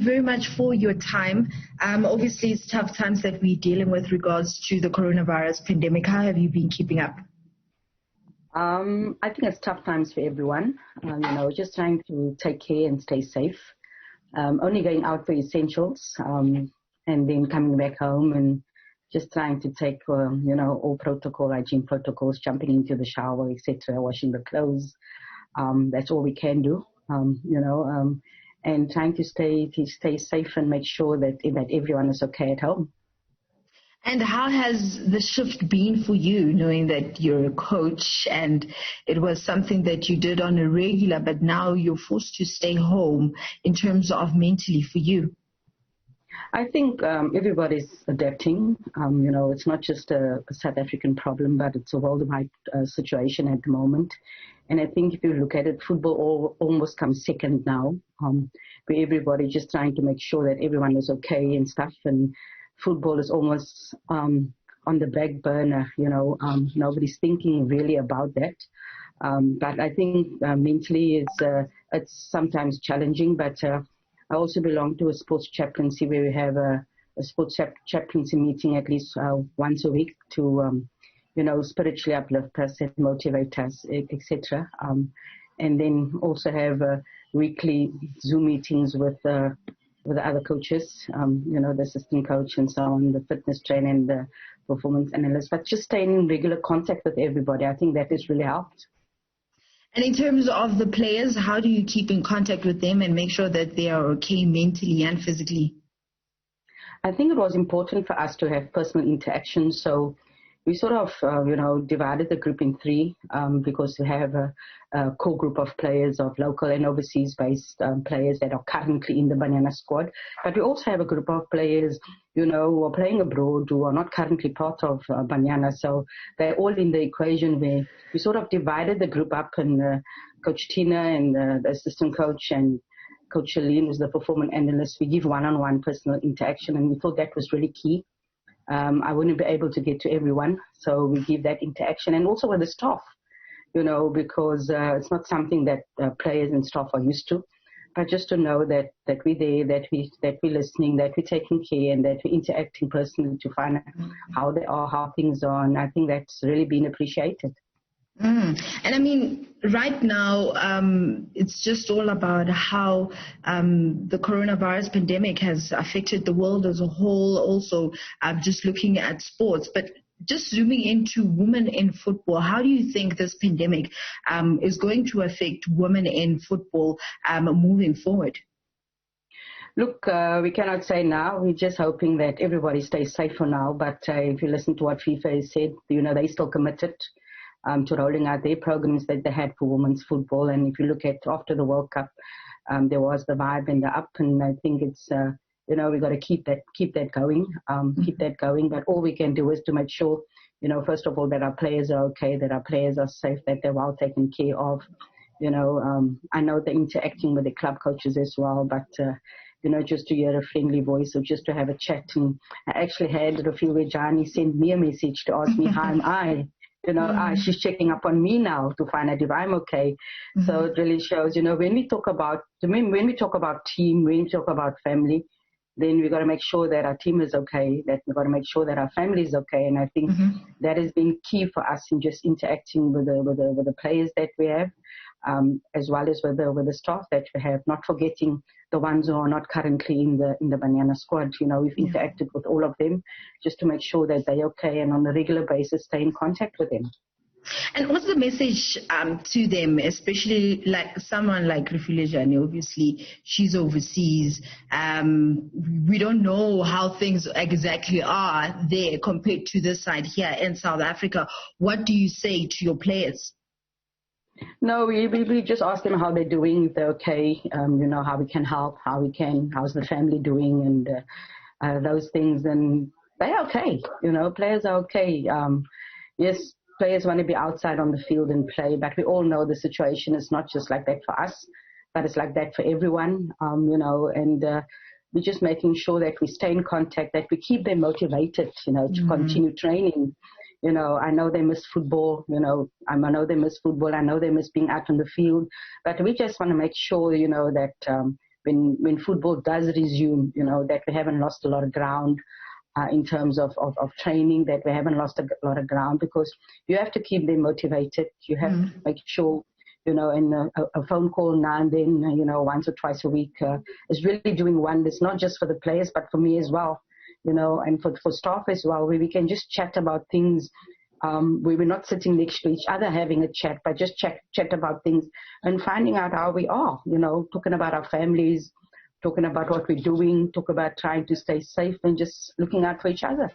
very much for your time. Obviously, it's tough times that we're dealing with regards to the coronavirus pandemic. How have you been keeping up? I think it's tough times for everyone. Just trying to take care and stay safe. Only going out for essentials, and then coming back home and just trying to take, all protocol, hygiene protocols, jumping into the shower, etc., washing the clothes. That's all we can do, and trying to stay safe and make sure that everyone is okay at home. And how has the shift been for you, knowing that you're a coach and it was something that you did on a regular, but now you're forced to stay home in terms of mentally for you? I think everybody's adapting. It's not just a South African problem, but it's a worldwide situation at the moment. And I think if you look at it, football almost comes second now, where everybody just trying to make sure that everyone is okay and stuff. And football is almost on the back burner. Nobody's thinking really about that. But I think mentally it's sometimes challenging, but I also belong to a sports chaplaincy where we have a sports chaplaincy meeting at least once a week to, spiritually uplift us and motivate us, etc. And then also have weekly Zoom meetings with the other coaches, the assistant coach and so on, the fitness trainer and the performance analyst, but just staying in regular contact with everybody. I think that has really helped. And in terms of the players, how do you keep in contact with them and make sure that they are okay mentally and physically? I think it was important for us to have personal interaction. So we sort of, divided the group in three because we have a core group of players, of local and overseas-based players that are currently in the Banyana squad. But we also have a group of players, who are playing abroad, who are not currently part of Baynyana. So they're all in the equation where we sort of divided the group up, and Coach Tina and the assistant coach and Coach Shalene, who's the performance analyst, we give one-on-one personal interaction, and we thought that was really key. I wouldn't be able to get to everyone, so we give that interaction, and also with the staff, because it's not something that players and staff are used to, but just to know that we're there, that we're listening, that we're taking care, and that we're interacting personally to find out how they are, how things are, and I think that's really been appreciated. And I mean, right now, it's just all about how the coronavirus pandemic has affected the world as a whole. Also, just looking at sports, but just zooming into women in football, how do you think this pandemic is going to affect women in football moving forward? Look, we cannot say now. We're just hoping that everybody stays safe for now. But if you listen to what FIFA has said, they're still committed to rolling out their programs that they had for women's football. And if you look at after the World Cup, there was the vibe and the up, and I think it's we've got to keep that going. But all we can do is to make sure, first of all, that our players are okay, that our players are safe, that they're well taken care of. I know they're interacting with the club coaches as well, but just to hear a friendly voice or just to have a chat. And I actually had a few where Johnny sent me a message to ask me how am I. She's checking up on me now to find out if I'm okay. Mm-hmm. So it really shows, when we talk about team, when we talk about family, then we've got to make sure that our team is okay, that we've got to make sure that our family is okay. And I think that has been key for us in just interacting with the players that we have, as well as with the staff that we have, not forgetting the ones who are not currently in the Banyana squad. We've interacted with all of them just to make sure that they're okay, and on a regular basis stay in contact with them. And what's the message to them, especially like someone like Refilejane? Obviously, she's overseas. We don't know how things exactly are there compared to this side here in South Africa. What do you say to your players? No, we just ask them how they're doing, if they're okay, how we can help, how's the family doing, and those things. And they're okay, players are okay. Yes, players want to be outside on the field and play, but we all know the situation is not just like that for us, but it's like that for everyone, and we're just making sure that we stay in contact, that we keep them motivated, to continue training. I know they miss football, I know they miss football, I know they miss being out on the field, but we just want to make sure, that when football does resume, that we haven't lost a lot of ground in terms of training, that we haven't lost a lot of ground, because you have to keep them motivated. You have to make sure, and a phone call now and then, once or twice a week is really doing wonders, not just for the players, but for me as well, and for staff as well, where we can just chat about things. We were not sitting next to each other having a chat, but just chat about things and finding out how we are, talking about our families, talking about what we're doing, talk about trying to stay safe and just looking out for each other.